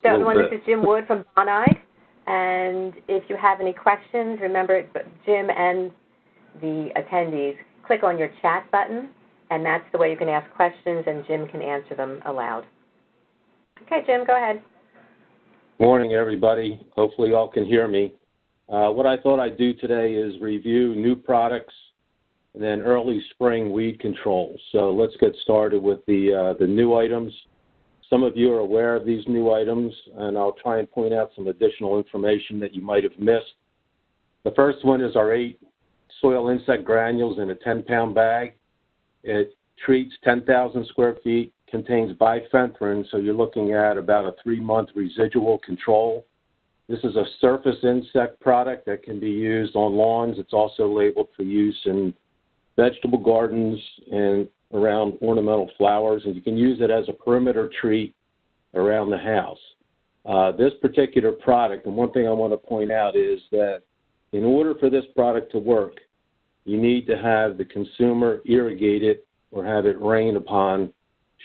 So everyone, this is Jim Wood from Bonide, and if you have any questions, remember Jim and the attendees, click on your chat button, and that's the way you can ask questions, and Jim can answer them aloud. Okay, Jim, go ahead. Morning, everybody. Hopefully you all can hear me. What I thought I'd do today is review new products and then early spring weed control. So let's get started with the new items. Some of you are aware of these new items, and I'll try and point out some additional information that you might have missed. The first one is our 8 soil insect granules in a 10-pound bag. It treats 10,000 square feet, contains bifenthrin, so you're looking at about a 3-month residual control. This is a surface insect product that can be used on lawns. It's also labeled for use in vegetable gardens and around ornamental flowers, and you can use it as a perimeter treat around the house. This particular product, and one thing I want to point out is that in order for this product to work, you need to have the consumer irrigate it or have it rain upon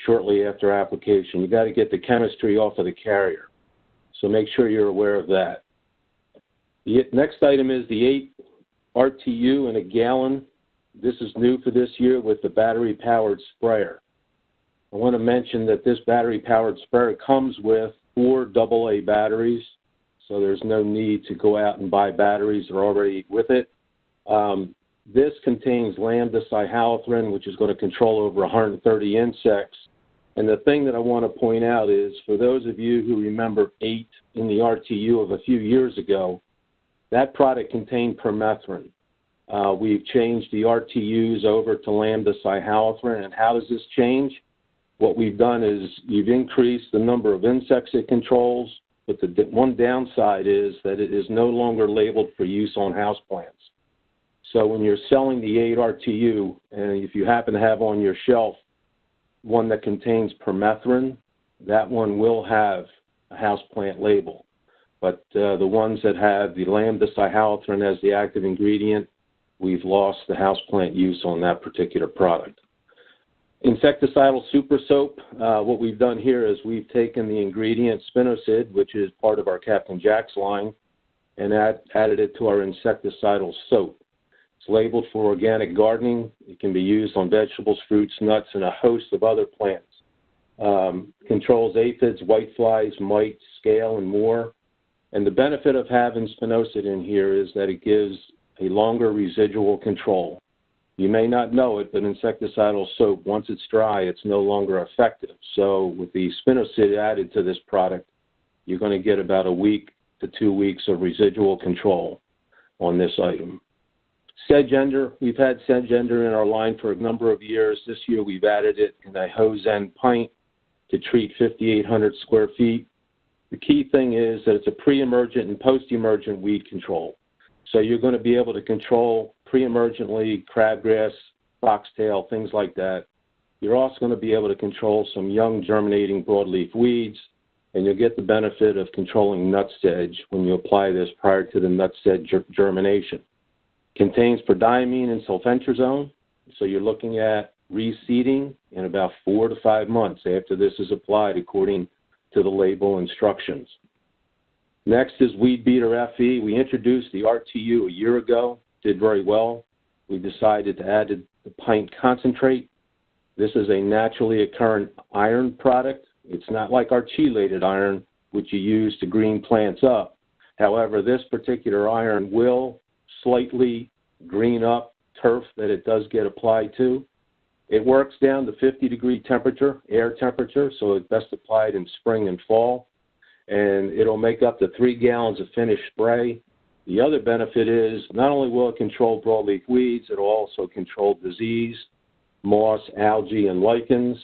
shortly after application. You got to get the chemistry off of the carrier, so make sure you're aware of that. The next item is the 8 RTU in a gallon. This is new for this year with the battery-powered sprayer. I want to mention that this battery-powered sprayer comes with 4 AA batteries, so there's no need to go out and buy batteries. They're already with it. This contains lambda cyhalothrin, which is going to control over 130 insects. And the thing that I want to point out is, for those of you who remember 8 in the RTU of a few years ago, that product contained permethrin. We've changed the RTUs over to lambda cyhalothrin. And how does this change? What we've done is you've increased the number of insects it controls, but the one downside is that it is no longer labeled for use on houseplants. So when you're selling the 8 RTU, and if you happen to have on your shelf one that contains permethrin, that one will have a houseplant label. But the ones that have the lambda cyhalothrin as the active ingredient, we've lost the houseplant use on that particular product. Insecticidal super soap, what we've done here is we've taken the ingredient spinosad, which is part of our Captain Jack's line, and added it to our insecticidal soap. It's labeled for organic gardening. It can be used on vegetables, fruits, nuts, and a host of other plants. Controls aphids, whiteflies, mites, scale, and more. And the benefit of having spinosad in here is that it gives a longer residual control. You may not know it, but insecticidal soap, once it's dry, it's no longer effective. So with the spinosad added to this product, you're going to get about a week to 2 weeks of residual control on this item. Sedgender, we've had Sedgender in our line for a number of years. This year we've added it in a hose end pint to treat 5,800 square feet. The key thing is that it's a pre-emergent and post-emergent weed control. So you're going to be able to control pre-emergently crabgrass, foxtail, things like that. You're also going to be able to control some young germinating broadleaf weeds, and you'll get the benefit of controlling nutsedge when you apply this prior to the nutsedge germination. Contains prodiamine and sulfentrazone, so you're looking at reseeding in about 4 to 5 months after this is applied according to the label instructions. Next is Weed Beater FE. We introduced the RTU a year ago, did very well. We decided to add the pint concentrate. This is a naturally occurrent iron product. It's not like our chelated iron, which you use to green plants up. However, this particular iron will slightly green up turf that it does get applied to. It works down to 50-degree temperature, air temperature, so it's best applied in spring and fall. And it'll make up to 3 gallons of finished spray. The other benefit is not only will it control broadleaf weeds, it'll also control disease, moss, algae, and lichens.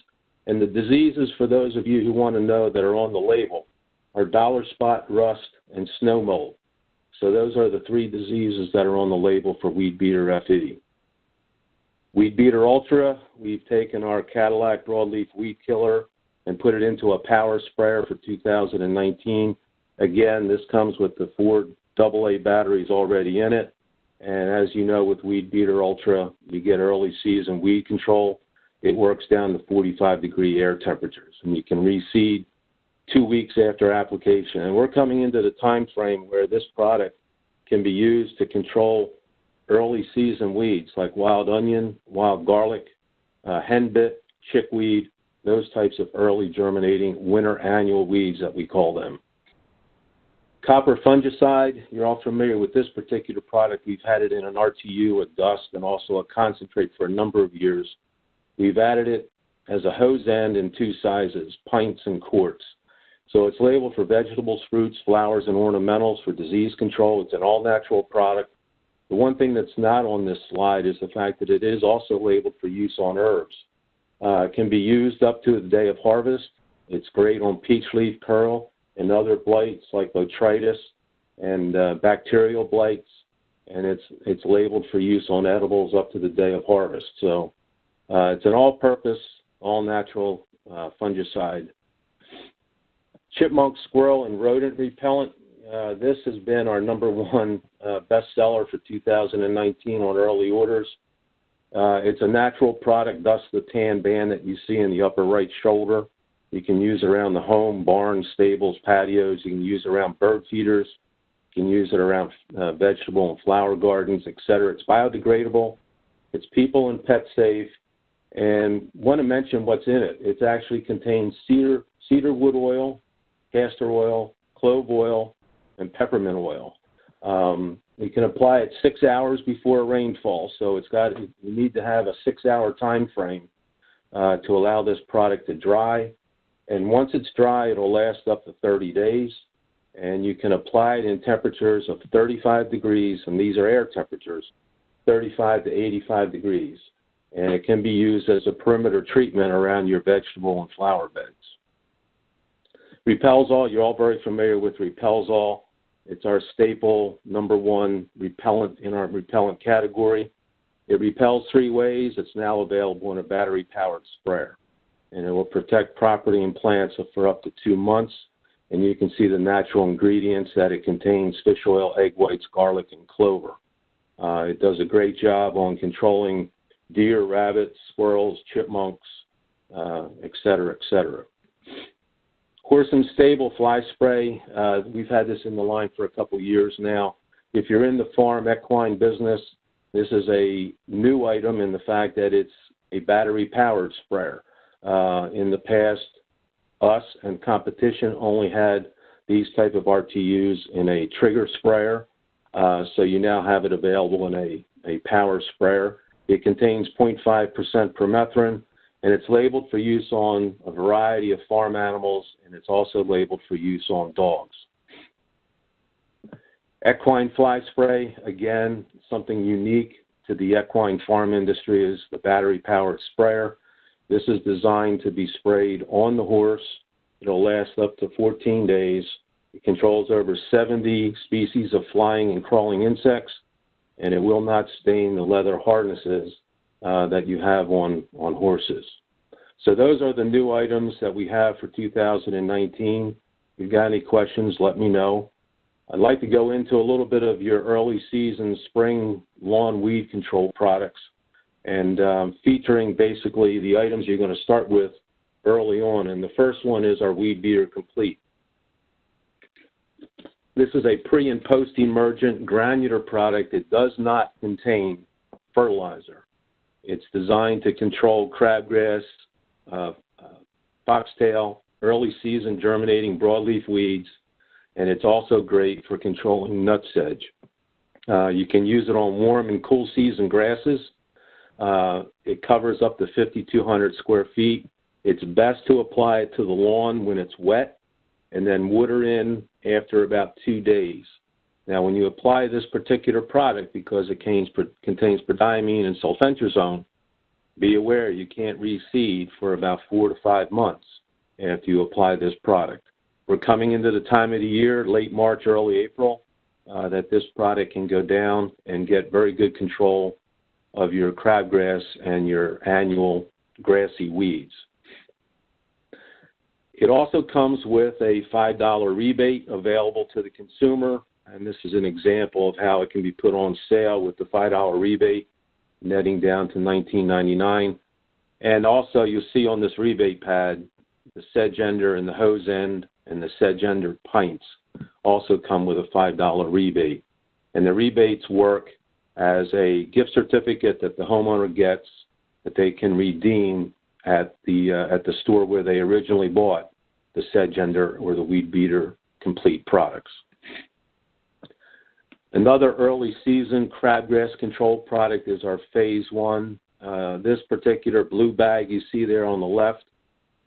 And the diseases, for those of you who want to know, that are on the label are dollar spot rust and snow mold. So those are the 3 diseases that are on the label for Weed Beater FE. Weed Beater Ultra, we've taken our Cadillac broadleaf weed killer and put it into a power sprayer for 2019. Again, this comes with the 4 AA batteries already in it. And as you know, with Weed Beater Ultra, you get early season weed control. It works down to 45-degree air temperatures, and you can reseed 2 weeks after application. And we're coming into the time frame where this product can be used to control early season weeds like wild onion, wild garlic, henbit, chickweed, those types of early germinating winter annual weeds that we call them. Copper fungicide, you're all familiar with this particular product. We've had it in an RTU, a dust, and also a concentrate for a number of years. We've added it as a hose end in 2 sizes, pints and quarts. So it's labeled for vegetables, fruits, flowers, and ornamentals for disease control. It's an all-natural product. The one thing that's not on this slide is the fact that it is also labeled for use on herbs. It can be used up to the day of harvest. It's great on peach leaf curl and other blights like botrytis and bacterial blights, and it's labeled for use on edibles up to the day of harvest. So it's an all-purpose, all-natural fungicide. Chipmunk, squirrel, and rodent repellent. This has been our #1 bestseller for 2019 on early orders. It's a natural product, thus the tan band that you see in the upper right shoulder. You can use it around the home, barns, stables, patios. You can use it around bird feeders. You can use it around vegetable and flower gardens, etc. It's biodegradable. It's people and pet safe. And want to mention what's in it. It actually contains cedar wood oil, castor oil, clove oil, and peppermint oil. You can apply it 6 hours before a rainfall, so you need to have a 6-hour time frame to allow this product to dry. And once it's dry, it'll last up to 30 days. And you can apply it in temperatures of 35 degrees, and these are air temperatures, 35 to 85 degrees. And it can be used as a perimeter treatment around your vegetable and flower beds. Repelzol, you're all very familiar with Repelzol. It's our staple #1 repellent in our repellent category. It repels 3 ways. It's now available in a battery-powered sprayer. And it will protect property and plants for up to 2 months. And you can see the natural ingredients that it contains: fish oil, egg whites, garlic, and clover. It does a great job on controlling deer, rabbits, squirrels, chipmunks, et cetera, et cetera. Horse and stable fly spray. We've had this in the line for a couple years now. If you're in the farm equine business, this is a new item in the fact that it's a battery-powered sprayer. In the past, us and competition only had these type of RTUs in a trigger sprayer, so you now have it available in a power sprayer. It contains 0.5% permethrin, and it's labeled for use on a variety of farm animals, and it's also labeled for use on dogs. Equine fly spray, again, something unique to the equine farm industry is the battery-powered sprayer. This is designed to be sprayed on the horse. It'll last up to 14 days. It controls over 70 species of flying and crawling insects, and it will not stain the leather harnesses that you have on horses. So those are the new items that we have for 2019. If you've got any questions, let me know. I'd like to go into a little bit of your early season spring lawn weed control products, and featuring basically the items you're going to start with early on. And the first one is our Weed Beater Complete. This is a pre- and post-emergent granular product. It does not contain fertilizer. It's designed to control crabgrass, foxtail, early season germinating broadleaf weeds, and it's also great for controlling nutsedge. You can use it on warm and cool season grasses. It covers up to 5,200 square feet. It's best to apply it to the lawn when it's wet and then water in after about 2 days. Now, when you apply this particular product, because it contains prodiamine and sulfentrazone, be aware you can't reseed for about 4 to 5 months after you apply this product. We're coming into the time of the year, late March, early April, that this product can go down and get very good control of your crabgrass and your annual grassy weeds. It also comes with a $5 rebate available to the consumer, and this is an example of how it can be put on sale with the $5 rebate, netting down to $19.99. And also you'll see on this rebate pad the sedge ender and the hose end and the Sedgender pints also come with a $5 rebate. And the rebates work as a gift certificate that the homeowner gets that they can redeem at the store where they originally bought the Sedgender or the Weed Beater Complete products. Another early season crabgrass control product is our Phase 1. This particular blue bag you see there on the left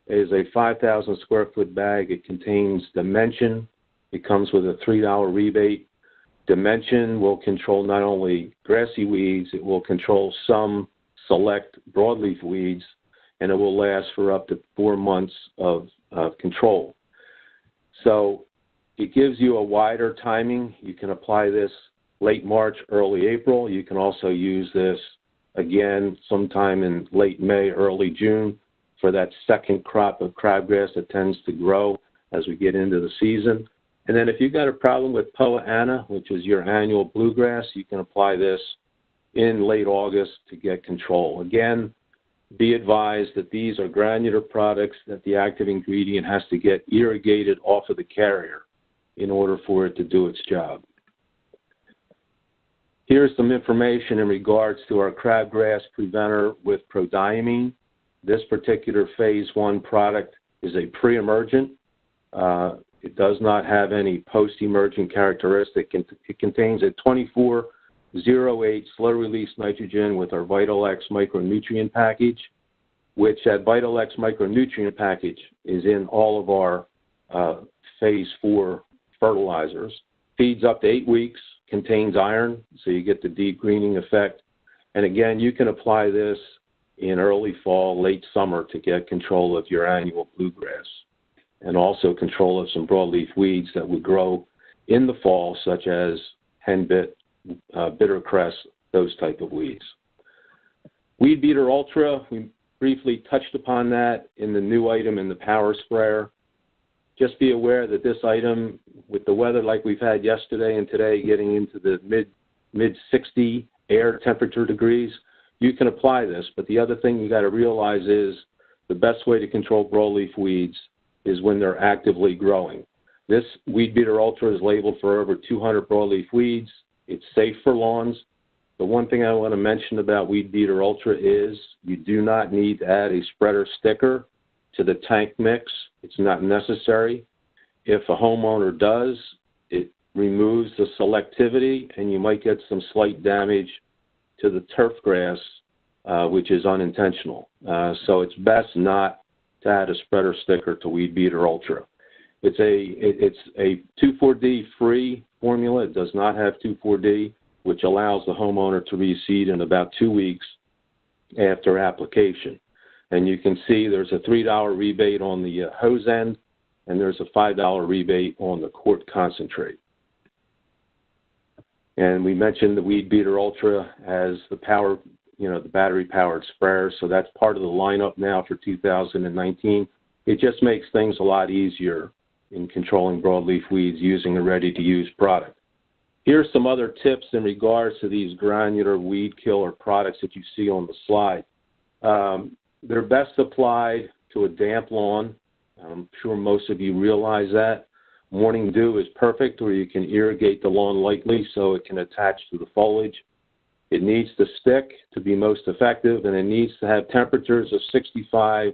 is a 5,000 square foot bag. It contains Dimension. It comes with a $3 rebate. Dimension will control not only grassy weeds, it will control some select broadleaf weeds, and it will last for up to 4 months of control. So it gives you a wider timing. You can apply this late March, early April. You can also use this again sometime in late May, early June for that second crop of crabgrass that tends to grow as we get into the season. And then if you've got a problem with Poa annua, which is your annual bluegrass, you can apply this in late August to get control. Again, be advised that these are granular products that the active ingredient has to get irrigated off of the carrier in order for it to do its job. Here's some information in regards to our crabgrass preventer with prodiamine. This particular Phase 1 product is a pre-emergent. It does not have any post-emergent characteristic. It contains a 2408 slow-release nitrogen with our Vital-X micronutrient package, which that Vital-X micronutrient package is in all of our Phase 4 fertilizers. Feeds up to 8 weeks, contains iron, so you get the deep greening effect. And again, you can apply this in early fall, late summer to get control of your annual bluegrass and also control of some broadleaf weeds that would grow in the fall, such as henbit, bittercress, those type of weeds. Weed Beater Ultra, we briefly touched upon that in the new item in the power sprayer. Just be aware that this item, with the weather like we've had yesterday and today, getting into the mid 60 air temperature degrees, you can apply this. But the other thing you got to realize is the best way to control broadleaf weeds is when they're actively growing. This Weed Beater Ultra is labeled for over 200 broadleaf weeds. It's safe for lawns. The one thing I want to mention about Weed Beater Ultra is you do not need to add a spreader sticker to the tank mix. It's not necessary. If a homeowner does, it removes the selectivity and you might get some slight damage to the turf grass, which is unintentional. So it's best not to add a spreader sticker to Weed Beater Ultra. It's a 2,4-D free formula. It does not have 2,4-D, which allows the homeowner to reseed in about 2 weeks after application. And you can see there's a $3 rebate on the hose end, and there's a $5 rebate on the quart concentrate. And we mentioned the Weed Beater Ultra as the power, the battery-powered sprayer, so that's part of the lineup now for 2019. It just makes things a lot easier in controlling broadleaf weeds using a ready-to-use product. Here's some other tips in regards to these granular weed killer products that you see on the slide. They're best applied to a damp lawn. I'm sure most of you realize that. Morning dew is perfect, where you can irrigate the lawn lightly so it can attach to the foliage. It needs to stick to be most effective, and it needs to have temperatures of 65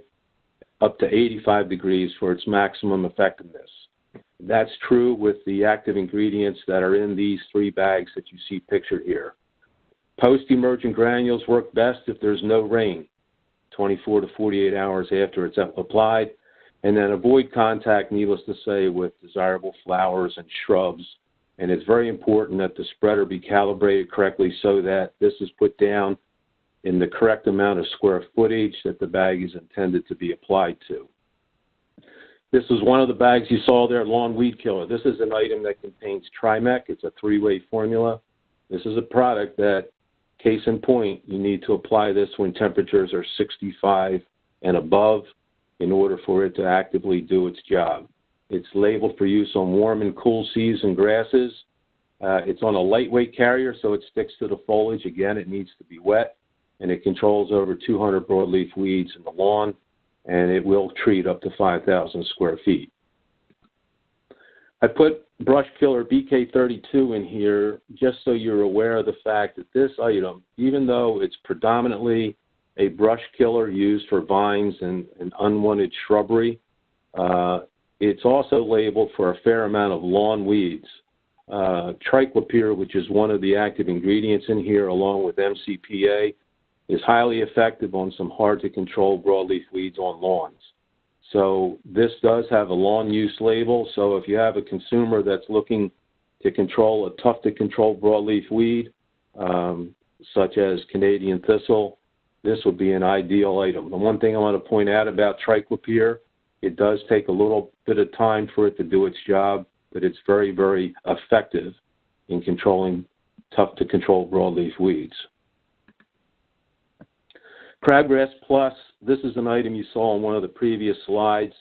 up to 85 degrees for its maximum effectiveness. That's true with the active ingredients that are in these 3 bags that you see pictured here. Post-emergent granules work best if there's no rain, 24 to 48 hours after it's applied, and then avoid contact, needless to say, with desirable flowers and shrubs. And it's very important that the spreader be calibrated correctly so that this is put down in the correct amount of square footage that the bag is intended to be applied to. This is one of the bags you saw there, Lawn Weed Killer. This is an item that contains Trimec. It's a 3-way formula. This is a product that, case in point, you need to apply this when temperatures are 65 and above in order for it to actively do its job. It's labeled for use on warm and cool season grasses. It's on a lightweight carrier, so it sticks to the foliage. Again, it needs to be wet, and it controls over 200 broadleaf weeds in the lawn, and it will treat up to 5,000 square feet. I put brush killer BK32 in here just so you're aware of the fact that this item, even though it's predominantly a brush killer used for vines and unwanted shrubbery, it's also labeled for a fair amount of lawn weeds. Triclopyr, which is one of the active ingredients in here, along with MCPA, is highly effective on some hard-to-control broadleaf weeds on lawns. So this does have a lawn use label, so if you have a consumer that's looking to control a tough-to-control broadleaf weed, such as Canadian thistle, this would be an ideal item. The one thing I want to point out about Triclopyr, it does take a little bit of time for it to do its job, but it's very, very effective in controlling tough-to-control broadleaf weeds. Crabgrass Plus, this is an item you saw on one of the previous slides.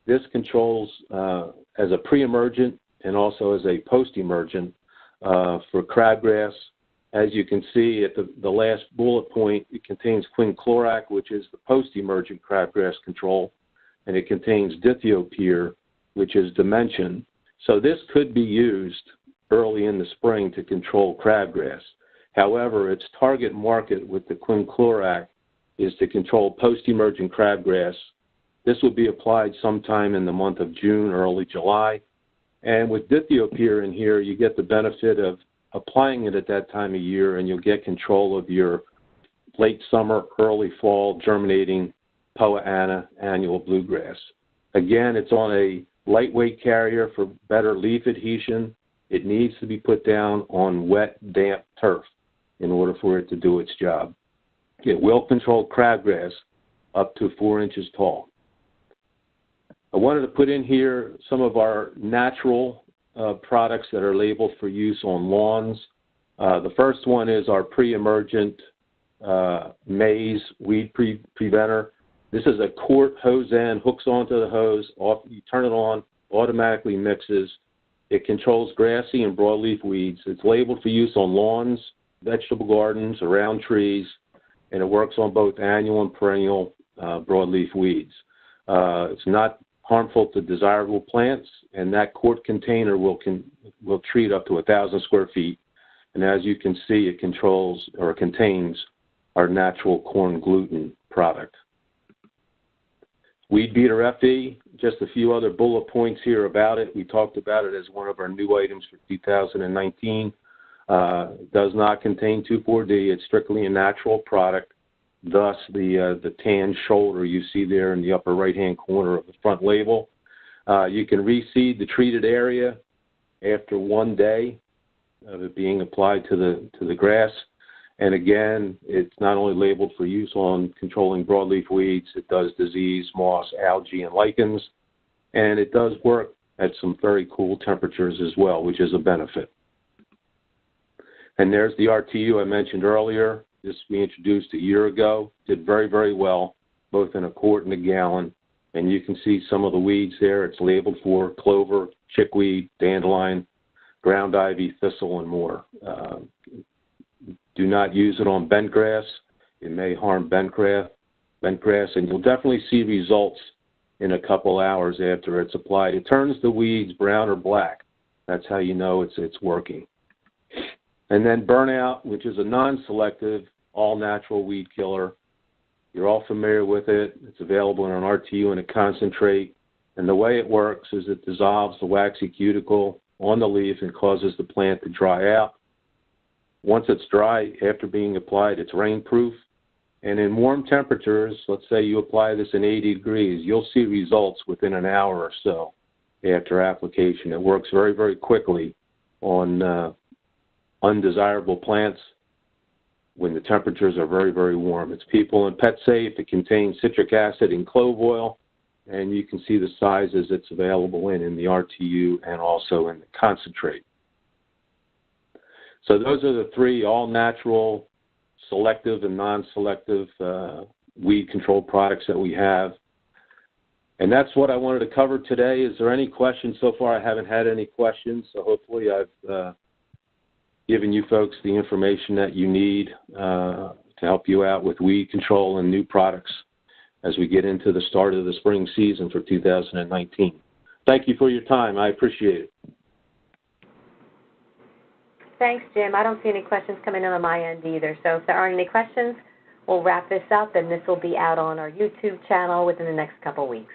This controls as a pre-emergent and also as a post-emergent for crabgrass. As you can see at the last bullet point, it contains quinclorac, which is the post-emergent crabgrass control, and it contains dithiopyr, which is dimension. So this could be used early in the spring to control crabgrass. However, its target market with the quinclorac is to control post-emergent crabgrass. This will be applied sometime in the month of June, early July. And with dithiopyr in here, you get the benefit of applying it at that time of year, and you'll get control of your late summer, early fall germinating Poa annua annual bluegrass. Again, it's on a lightweight carrier for better leaf adhesion. It needs to be put down on wet, damp turf in order for it to do its job. It will control crabgrass up to 4 inches tall. I wanted to put in here some of our natural products that are labeled for use on lawns. The first one is our pre-emergent maize weed preventer. This is a quart hose end, hooks onto the hose, you turn it on, automatically mixes. It controls grassy and broadleaf weeds. It's labeled for use on lawns, vegetable gardens, around trees, and it works on both annual and perennial broadleaf weeds. It's not harmful to desirable plants, and that quart container will treat up to 1,000 square feet. And as you can see, it controls or contains our natural corn gluten product. Weed Beater FE, just a few other bullet points here about it. We talked about it as one of our new items for 2019. It does not contain 2,4-D. It's strictly a natural product. Thus, the tan shoulder you see there in the upper right-hand corner of the front label. You can reseed the treated area after 1 day of it being applied to the grass. And again, it's not only labeled for use on controlling broadleaf weeds, it does disease, moss, algae, and lichens. And it does work at some very cool temperatures as well, which is a benefit. And there's the RTU I mentioned earlier. This we introduced a year ago. Did very, very well, both in a quart and a gallon. And you can see some of the weeds there. It's labeled for clover, chickweed, dandelion, ground ivy, thistle, and more. Do not use it on bentgrass. It may harm bentgrass, and you'll definitely see results in a couple hours after it's applied. It turns the weeds brown or black. That's how you know it's working. And then Burnout, which is a non-selective, all-natural weed killer. You're all familiar with it. It's available in an RTU and a concentrate. And the way it works is it dissolves the waxy cuticle on the leaf and causes the plant to dry out. Once it's dry, after being applied, it's rainproof. And in warm temperatures, let's say you apply this in 80 degrees, you'll see results within an hour or so after application. It works very, very quickly on undesirable plants when the temperatures are very, very warm. It's people and pet safe. It contains citric acid and clove oil, and you can see the sizes it's available in the RTU and also in the concentrate. So those are the three all-natural, selective and non-selective weed control products that we have. And that's what I wanted to cover today. Is there any questions? So far I haven't had any questions, so hopefully I've given you folks the information that you need to help you out with weed control and new products as we get into the start of the spring season for 2019. Thank you for your time. I appreciate it. Thanks, Jim. I don't see any questions coming in on my end either. So if there aren't any questions, we'll wrap this up, and this will be out on our YouTube channel within the next couple weeks.